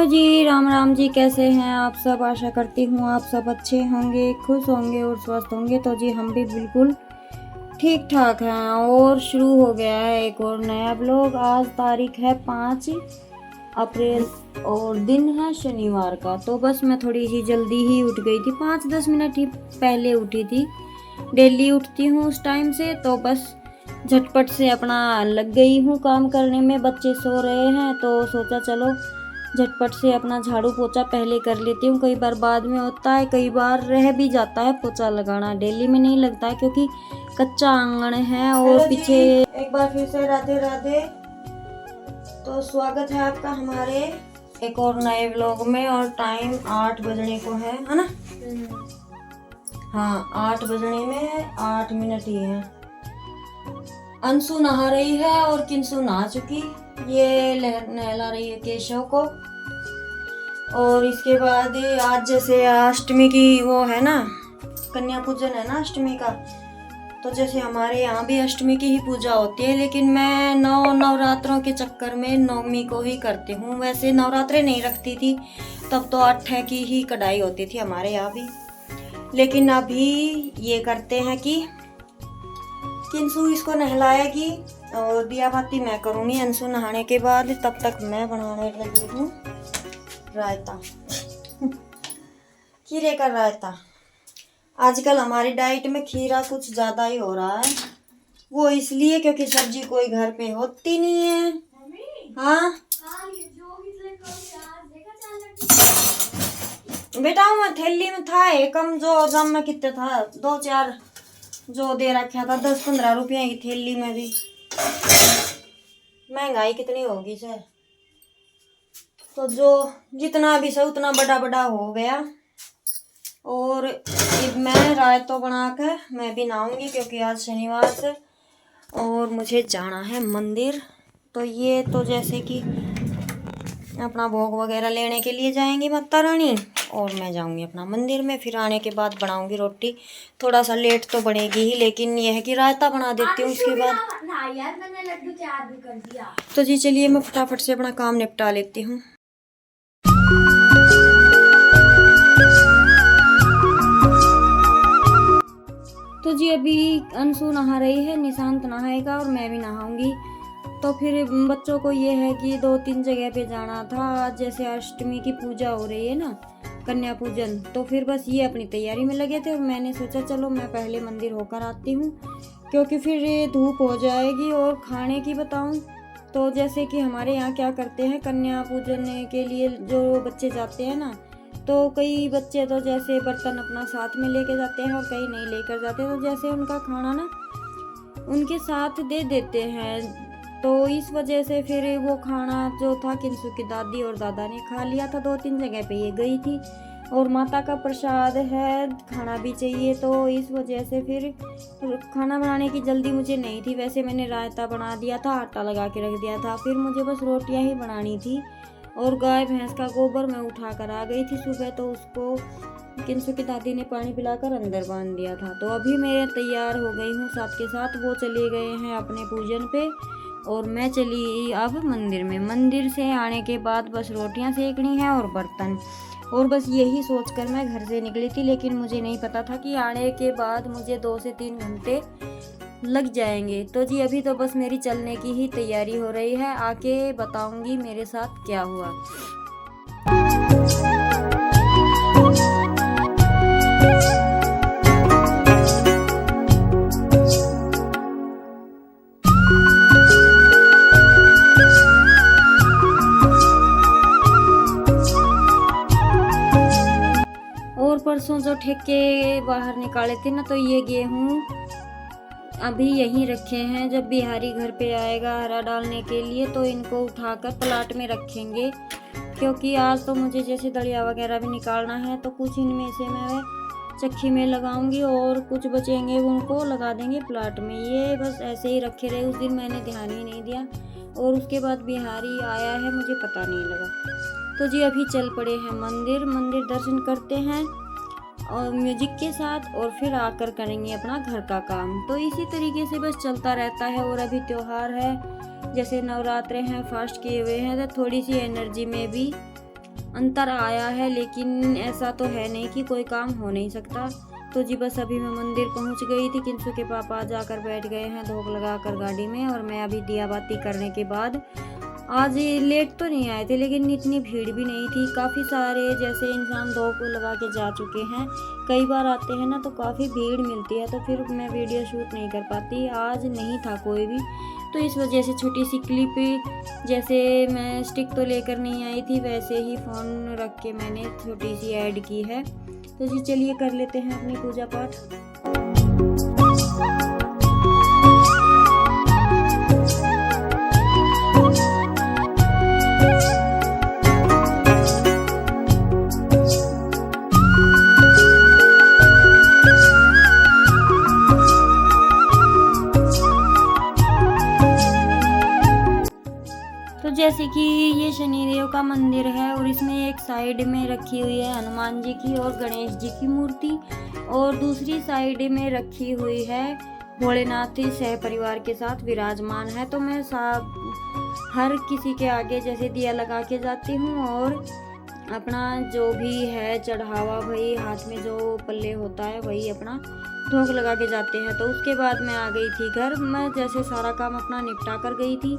Hello जी, राम राम जी। कैसे हैं आप सब? आशा करती हूँ आप सब अच्छे होंगे, खुश होंगे और स्वस्थ होंगे। तो जी हम भी बिल्कुल ठीक ठाक हैं और शुरू हो गया है एक और नया ब्लॉग। आज तारीख है 5 अप्रैल और दिन है शनिवार का। तो बस मैं थोड़ी सी जल्दी ही उठ गई थी, 5-10 मिनट ही पहले उठी थी। डेली उठती हूँ उस टाइम से, तो बस झटपट से अपना लग गई हूँ काम करने में। बच्चे सो रहे हैं तो सोचा चलो झटपट से अपना झाड़ू पोछा पहले कर लेती हूँ। कई बार बाद में होता है, कई बार रह भी जाता है पोछा लगाना। डेली में नहीं लगता है क्योंकि कच्चा आंगन है। और पीछे एक बार फिर से राधे राधे। तो स्वागत है आपका हमारे एक और नए व्लॉग में। और टाइम 8 बजने को है ना? हाँ, 8 बजने में 8 मिनट ही है। अंशु नहा रही है और किंशु नहा चुकी। ये नहला रही है केशव को। और इसके बाद आज जैसे अष्टमी की वो है ना, कन्या पूजन है ना अष्टमी का। तो जैसे हमारे यहाँ भी अष्टमी की ही पूजा होती है, लेकिन मैं नवरात्रों के चक्कर में नवमी को ही करती हूँ। वैसे नवरात्रे नहीं रखती थी, तब तो 8 की ही कढ़ाई होती थी हमारे यहाँ भी। लेकिन अभी ये करते हैं कि किंशु इसको नहलाएगी और दिया बाती मैं करूँगी अंशु नहाने के बाद। तब तक मैं बनाने लगी हूँ रायता, खीरे का रायता। आजकल हमारी डाइट में खीरा कुछ ज़्यादा ही हो रहा है। वो इसलिए क्योंकि सब्जी कोई घर पे होती नहीं है। हाँ बेटा, मैं थैली में था कम, जो जम में कितने था, 2-4 जो दे रखा था, 10-15 रुपये की थैली में भी। महंगाई कितनी होगी से, तो जो जितना भी से उतना बड़ा बड़ा हो गया। और मैं रायता बनाकर मैं भी नहाऊंगी क्योंकि आज शनिवार से और मुझे जाना है मंदिर। तो ये तो जैसे कि अपना भोग वगैरह लेने के लिए जाएंगी माता रानी, और मैं जाऊंगी अपना मंदिर में। फिर आने के बाद बनाऊंगी रोटी। थोड़ा सा लेट तो बनेगी ही, लेकिन यह है कि रायता बना देती हूँ उसके बाद। तो जी चलिए मैं फटाफट से अपना काम निपटा लेती हूँ। तो जी अभी अंशु नहा रही है, निशांत नहाएगा और मैं भी नहाऊंगी। तो फिर बच्चों को ये है कि 2-3 जगह पे जाना था। आज जैसे अष्टमी की पूजा हो रही है ना, कन्या पूजन, तो फिर बस ये अपनी तैयारी में लगे थे। और मैंने सोचा चलो मैं पहले मंदिर होकर आती हूँ, क्योंकि फिर ये धूप हो जाएगी। और खाने की बताऊँ तो जैसे कि हमारे यहाँ क्या करते हैं, कन्या पूजन के लिए जो बच्चे जाते हैं ना, तो कई बच्चे तो जैसे बर्तन अपना साथ में लेके जाते हैं और कई नहीं लेकर जाते। तो जैसे उनका खाना ना उनके साथ दे देते हैं। तो इस वजह से फिर वो खाना जो था किंशु की दादी और दादा ने खा लिया था। 2-3 जगह पे ये गई थी और माता का प्रसाद है, खाना भी चाहिए। तो इस वजह से फिर खाना बनाने की जल्दी मुझे नहीं थी। वैसे मैंने रायता बना दिया था, आटा लगा के रख दिया था। फिर मुझे बस रोटियां ही बनानी थी। और गाय भैंस का गोबर मैं उठा कर आ गई थी सुबह, तो उसको किंशु की दादी ने पानी पिलाकर अंदर बांध दिया था। तो अभी मैं तैयार हो गई हूँ साथ के साथ। वो चले गए हैं अपने पूजन पे और मैं चली अब मंदिर में। मंदिर से आने के बाद बस रोटियां सेकनी है और बर्तन, और बस यही सोचकर मैं घर से निकली थी। लेकिन मुझे नहीं पता था कि आने के बाद मुझे 2 से 3 घंटे लग जाएंगे। तो जी अभी तो बस मेरी चलने की ही तैयारी हो रही है। आके बताऊंगी मेरे साथ क्या हुआ। और परसों जो ठेके बाहर निकाले थे ना, तो ये गेहूँ अभी यहीं रखे हैं। जब बिहारी घर पे आएगा हरा डालने के लिए, तो इनको उठाकर प्लाट में रखेंगे। क्योंकि आज तो मुझे जैसे दलिया वगैरह भी निकालना है, तो कुछ इनमें से मैं चक्की में लगाऊंगी और कुछ बचेंगे उनको लगा देंगे प्लाट में। ये बस ऐसे ही रखे रहे, उस दिन मैंने ध्यान ही नहीं दिया और उसके बाद बिहारी आया है, मुझे पता नहीं लगा। तो जी अभी चल पड़े हैं मंदिर दर्शन करते हैं और म्यूजिक के साथ, और फिर आकर करेंगे अपना घर का काम। तो इसी तरीके से बस चलता रहता है। और अभी त्योहार है, जैसे नवरात्रे हैं, फास्ट किए हुए हैं, तो थोड़ी सी एनर्जी में भी अंतर आया है, लेकिन ऐसा तो है नहीं कि कोई काम हो नहीं सकता। तो जी बस अभी मैं मंदिर पहुंच गई थी। किंसु के पापा जाकर बैठ गए हैं धूप लगाकर गाड़ी में, और मैं अभी दिया बाती करने के बाद, आज लेट तो नहीं आए थे लेकिन इतनी भीड़ भी नहीं थी। काफ़ी सारे जैसे इंसान धूप लगा के जा चुके हैं, कई बार आते हैं ना तो काफ़ी भीड़ मिलती है, तो फिर मैं वीडियो शूट नहीं कर पाती। आज नहीं था कोई भी, तो इस वजह से छोटी सी क्लिप, जैसे मैं स्टिक तो लेकर नहीं आई थी, वैसे ही फ़ोन रख के मैंने छोटी सी ऐड की है। तो जी चलिए कर लेते हैं अपनी पूजा पाठ। तो जैसे कि ये शनिदेव का मंदिर है, और इसमें एक साइड में रखी हुई है हनुमान जी की और गणेश जी की मूर्ति, और दूसरी साइड में रखी हुई है भोलेनाथ सह परिवार के साथ विराजमान है। तो मैं हर किसी के आगे जैसे दिया लगा के जाती हूँ, और अपना जो भी है चढ़ावा, भाई हाथ में जो पल्ले होता है वही अपना धोख लगा के जाते हैं। तो उसके बाद मैं आ गई थी घर। मैं जैसे सारा काम अपना निपटा कर गई थी,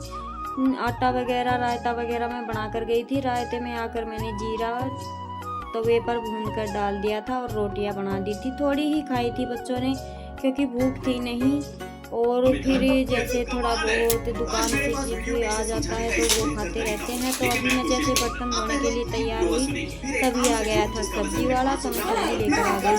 आटा वगैरह रायता वगैरह मैं बना कर गई थी। रायते में आकर मैंने जीरा तवे पर भून कर डाल दिया था, और रोटियां बना दी थी। थोड़ी ही खाई थी बच्चों ने क्योंकि भूख थी नहीं, और फिर जैसे थोड़ा बहुत दुकान से चीज आ जाता है तो वो खाते रहते हैं। तो अभी मैं जैसे बर्तन धोने के लिए तैयार हुई, तभी आ गया था सब्जी वाला, तो मैं सब्जी लेकर आ गई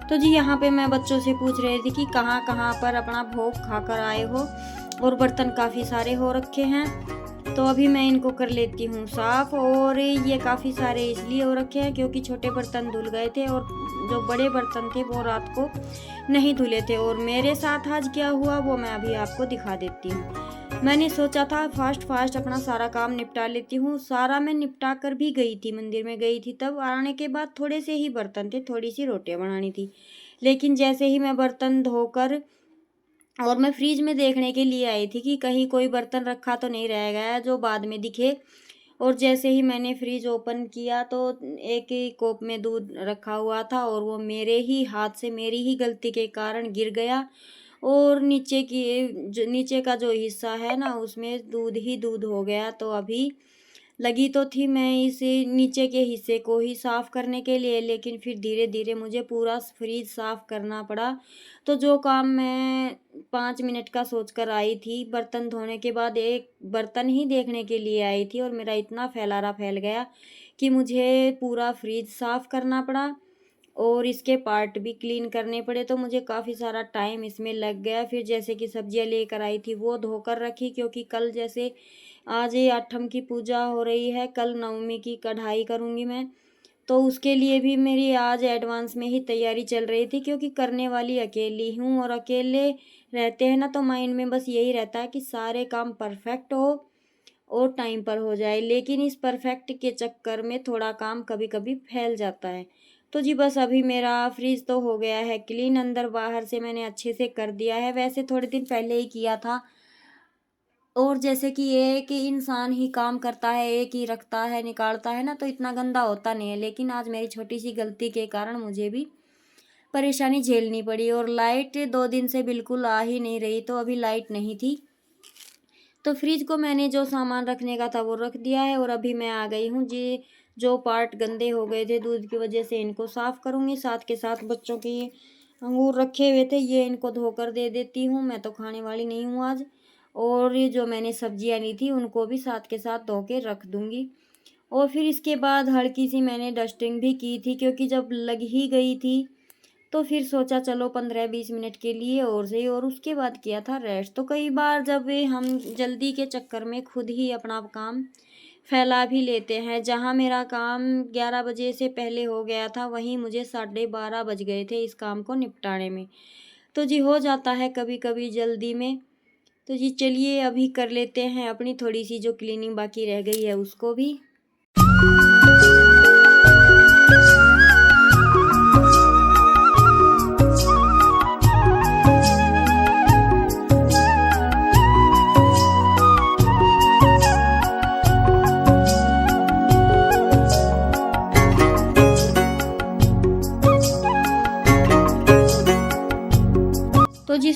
तो जी यहाँ पे मैं बच्चों से पूछ रही थी कि कहाँ कहाँ पर अपना भोग खाकर आए हो, और बर्तन काफ़ी सारे हो रखे हैं। तो अभी मैं इनको कर लेती हूँ साफ़, और ये काफ़ी सारे इसलिए हो रखे हैं क्योंकि छोटे बर्तन धुल गए थे, और जो बड़े बर्तन थे वो रात को नहीं धुले थे। और मेरे साथ आज क्या हुआ वो मैं अभी आपको दिखा देती हूँ। मैंने सोचा था फास्ट अपना सारा काम निपटा लेती हूँ। सारा मैं निपटा कर भी गई थी, मंदिर में गई थी, तब आने के बाद थोड़े से ही बर्तन थे, थोड़ी सी रोटियाँ बनानी थी। लेकिन जैसे ही मैं बर्तन धोकर, और मैं फ्रिज में देखने के लिए आई थी कि कहीं कोई बर्तन रखा तो नहीं रह गया जो बाद में दिखे। और जैसे ही मैंने फ्रिज ओपन किया तो एक ही कोप में दूध रखा हुआ था, और वो मेरे ही हाथ से, मेरी ही गलती के कारण गिर गया, और नीचे का जो हिस्सा है ना उसमें दूध ही दूध हो गया। तो अभी लगी तो थी मैं इस नीचे के हिस्से को ही साफ़ करने के लिए, लेकिन फिर धीरे धीरे मुझे पूरा फ्रिज साफ़ करना पड़ा। तो जो काम मैं 5 मिनट का सोच कर आई थी, बर्तन धोने के बाद एक बर्तन ही देखने के लिए आई थी, और मेरा इतना फैलारा फैल गया कि मुझे पूरा फ्रिज साफ़ करना पड़ा, और इसके पार्ट भी क्लीन करने पड़े। तो मुझे काफ़ी सारा टाइम इसमें लग गया। फिर जैसे कि सब्जियां लेकर आई थी वो धोकर रखी, क्योंकि कल जैसे आज ये आठम की पूजा हो रही है, कल नवमी की कढ़ाई करूँगी मैं, तो उसके लिए भी मेरी आज एडवांस में ही तैयारी चल रही थी, क्योंकि करने वाली अकेली हूँ, और अकेले रहते हैं ना तो माइंड में बस यही रहता है कि सारे काम परफेक्ट हो और टाइम पर हो जाए। लेकिन इस परफेक्ट के चक्कर में थोड़ा काम कभी कभी फैल जाता है। तो जी बस अभी मेरा फ्रिज तो हो गया है क्लीन, अंदर बाहर से मैंने अच्छे से कर दिया है, वैसे थोड़े दिन पहले ही किया था। और जैसे कि एक ही इंसान ही काम करता है, एक ही रखता है निकालता है ना, तो इतना गंदा होता नहीं है। लेकिन आज मेरी छोटी सी गलती के कारण मुझे भी परेशानी झेलनी पड़ी, और लाइट 2 दिन से बिल्कुल आ ही नहीं रही, तो अभी लाइट नहीं थी। तो फ्रिज को मैंने जो सामान रखने का था वो रख दिया है, और अभी मैं आ गई हूँ जी, जो पार्ट गंदे हो गए थे दूध की वजह से इनको साफ़ करूँगी। साथ के साथ बच्चों के ये अंगूर रखे हुए थे, ये इनको धोकर दे देती हूँ, मैं तो खाने वाली नहीं हूँ आज। और ये जो मैंने सब्जियाँ ली थी उनको भी साथ के साथ धो के रख दूँगी। और फिर इसके बाद हल्की सी मैंने डस्टिंग भी की थी, क्योंकि जब लग ही गई थी तो फिर सोचा चलो 15-20 मिनट के लिए और सही, और उसके बाद किया था रेस्ट। तो कई बार जब हम जल्दी के चक्कर में खुद ही अपना काम फैला भी लेते हैं। जहाँ मेरा काम 11 बजे से पहले हो गया था, वहीं मुझे 12:30 बज गए थे इस काम को निपटाने में। तो जी हो जाता है कभी कभी जल्दी में। तो जी चलिए अभी कर लेते हैं अपनी थोड़ी सी जो क्लीनिंग बाकी रह गई है उसको भी।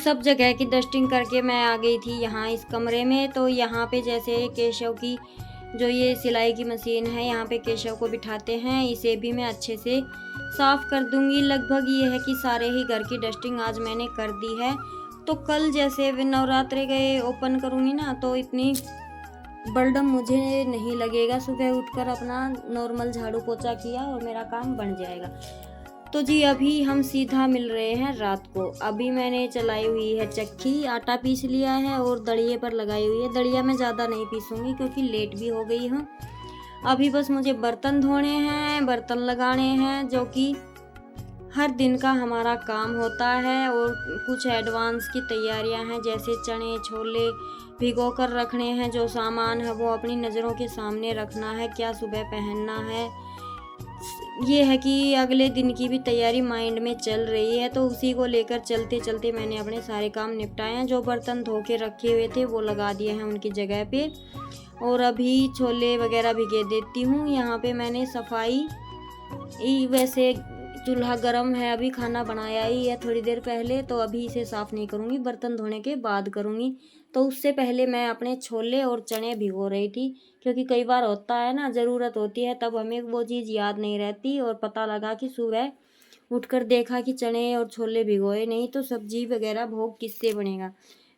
सब जगह की डस्टिंग करके मैं आ गई थी यहाँ इस कमरे में। तो यहाँ पे जैसे केशव की जो ये सिलाई की मशीन है, यहाँ पे केशव को बिठाते हैं, इसे भी मैं अच्छे से साफ़ कर दूँगी। लगभग ये है कि सारे ही घर की डस्टिंग आज मैंने कर दी है। तो कल जैसे नवरात्रे गए ओपन करूँगी ना, तो इतनी बर्डन मुझे नहीं लगेगा। सुबह उठकर अपना नॉर्मल झाड़ू पोछा किया और मेरा काम बन जाएगा। तो जी अभी हम सीधा मिल रहे हैं रात को। अभी मैंने चलाई हुई है चक्की, आटा पीस लिया है और दड़िये पर लगाई हुई है। दड़िया में ज़्यादा नहीं पीसूँगी क्योंकि लेट भी हो गई हूँ। अभी बस मुझे बर्तन धोने हैं, बर्तन लगाने हैं, जो कि हर दिन का हमारा काम होता है। और कुछ एडवांस की तैयारियां हैं, जैसे चने छोले भिगो कर रखने हैं। जो सामान है वो अपनी नज़रों के सामने रखना है, क्या सुबह पहनना है। ये है कि अगले दिन की भी तैयारी माइंड में चल रही है। तो उसी को लेकर चलते चलते मैंने अपने सारे काम निपटाए हैं। जो बर्तन धो के रखे हुए थे वो लगा दिए हैं उनकी जगह पे। और अभी छोले वगैरह भिगे देती हूँ। यहाँ पे मैंने सफाई, वैसे चूल्हा गरम है, अभी खाना बनाया ही है थोड़ी देर पहले, तो अभी इसे साफ़ नहीं करूँगी, बर्तन धोने के बाद करूँगी। तो उससे पहले मैं अपने छोले और चने भिगो रही थी, क्योंकि कई बार होता है ना, ज़रूरत होती है तब हमें वो चीज़ याद नहीं रहती। और पता लगा कि सुबह उठकर देखा कि चने और छोले भिगोए नहीं, तो सब्जी वगैरह भोग किससे बनेगा।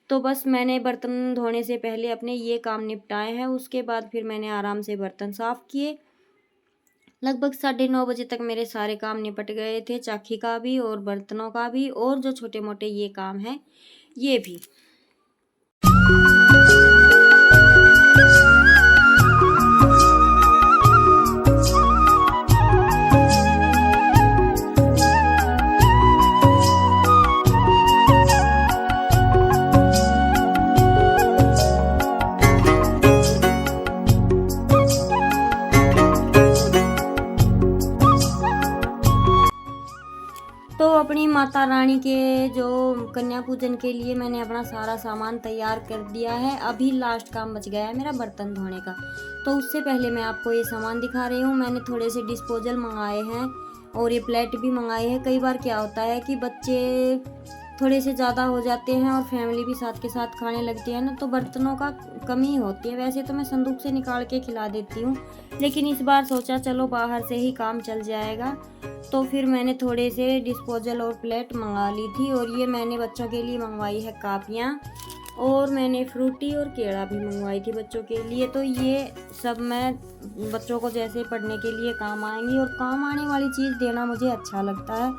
तो बस मैंने बर्तन धोने से पहले अपने ये काम निपटाए हैं। उसके बाद फिर मैंने आराम से बर्तन साफ़ किए। लगभग 9:30 बजे तक मेरे सारे काम निपट गए थे, चाकी का भी और बर्तनों का भी, और जो छोटे मोटे ये काम हैं ये भी। तो अपनी माता रानी के जो कन्या पूजन के लिए मैंने अपना सारा सामान तैयार कर दिया है। अभी लास्ट काम बच गया है मेरा बर्तन धोने का। तो उससे पहले मैं आपको ये सामान दिखा रही हूँ। मैंने थोड़े से डिस्पोजल मंगाए हैं और ये प्लेट भी मंगाई है। कई बार क्या होता है कि बच्चे थोड़े से ज़्यादा हो जाते हैं और फैमिली भी साथ के साथ खाने लगती है ना, तो बर्तनों का कमी होती है। वैसे तो मैं संदूक से निकाल के खिला देती हूँ, लेकिन इस बार सोचा चलो बाहर से ही काम चल जाएगा। तो फिर मैंने थोड़े से डिस्पोजल और प्लेट मंगा ली थी। और ये मैंने बच्चों के लिए मंगवाई है कापियाँ, और मैंने फ्रूटी और केला भी मंगवाई थी बच्चों के लिए। तो ये सब मैं बच्चों को जैसे पढ़ने के लिए काम आएंगी, और काम आने वाली चीज़ देना मुझे अच्छा लगता है।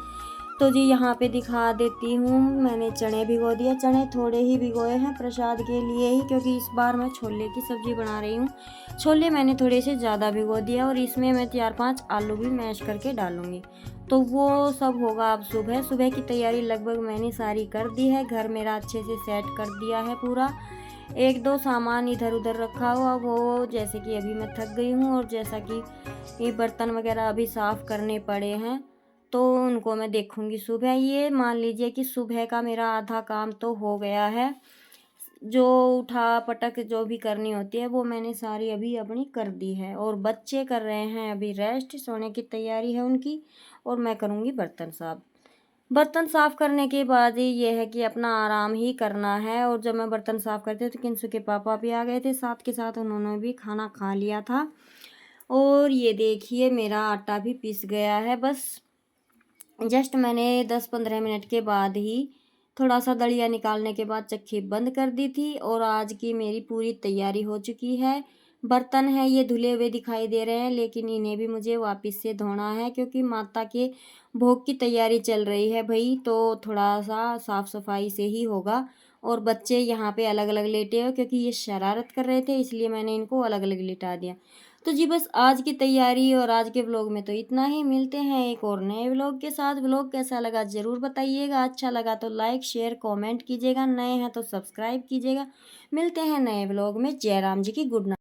तो जी यहाँ पे दिखा देती हूँ, मैंने चने भिगो दिए। चने थोड़े ही भिगोए हैं प्रसाद के लिए ही, क्योंकि इस बार मैं छोले की सब्ज़ी बना रही हूँ। छोले मैंने थोड़े से ज़्यादा भिगो दिया, और इसमें मैं 4-5 आलू भी मैश करके डालूँगी। तो वो सब होगा अब सुबह। सुबह की तैयारी लगभग मैंने सारी कर दी है। घर मेरा अच्छे से सेट कर दिया है पूरा। 1-2 सामान इधर उधर रखा हुआ, वो जैसे कि अभी मैं थक गई हूँ, और जैसा कि ये बर्तन वगैरह अभी साफ़ करने पड़े हैं, तो उनको मैं देखूँगी सुबह। ये मान लीजिए कि सुबह का मेरा आधा काम तो हो गया है। जो उठा पटक जो भी करनी होती है वो मैंने सारी अभी अपनी कर दी है। और बच्चे कर रहे हैं अभी रेस्ट, सोने की तैयारी है उनकी, और मैं करूँगी बर्तन साफ़। बर्तन साफ़ करने के बाद ही ये है कि अपना आराम ही करना है। और जब मैं बर्तन साफ़ करती तो किंसु के पापा भी आ गए थे साथ के साथ, उन्होंने भी खाना खा लिया था। और ये देखिए मेरा आटा भी पिस गया है। बस जस्ट मैंने 10-15 मिनट के बाद ही थोड़ा सा दलिया निकालने के बाद चक्की बंद कर दी थी। और आज की मेरी पूरी तैयारी हो चुकी है। बर्तन है ये धुले हुए दिखाई दे रहे हैं, लेकिन इन्हें भी मुझे वापस से धोना है, क्योंकि माता के भोग की तैयारी चल रही है भाई, तो थोड़ा सा साफ़ सफाई से ही होगा। और बच्चे यहाँ पे अलग अलग लेटे हो, क्योंकि ये शरारत कर रहे थे, इसलिए मैंने इनको अलग अलग लिटा दिया। तो जी बस आज की तैयारी और आज के व्लॉग में तो इतना ही। मिलते हैं एक और नए व्लॉग के साथ। व्लॉग कैसा लगा ज़रूर बताइएगा। अच्छा लगा तो लाइक शेयर कमेंट कीजिएगा, नए हैं तो सब्सक्राइब कीजिएगा। मिलते हैं नए व्लॉग में। जय राम जी की गुड नाइट।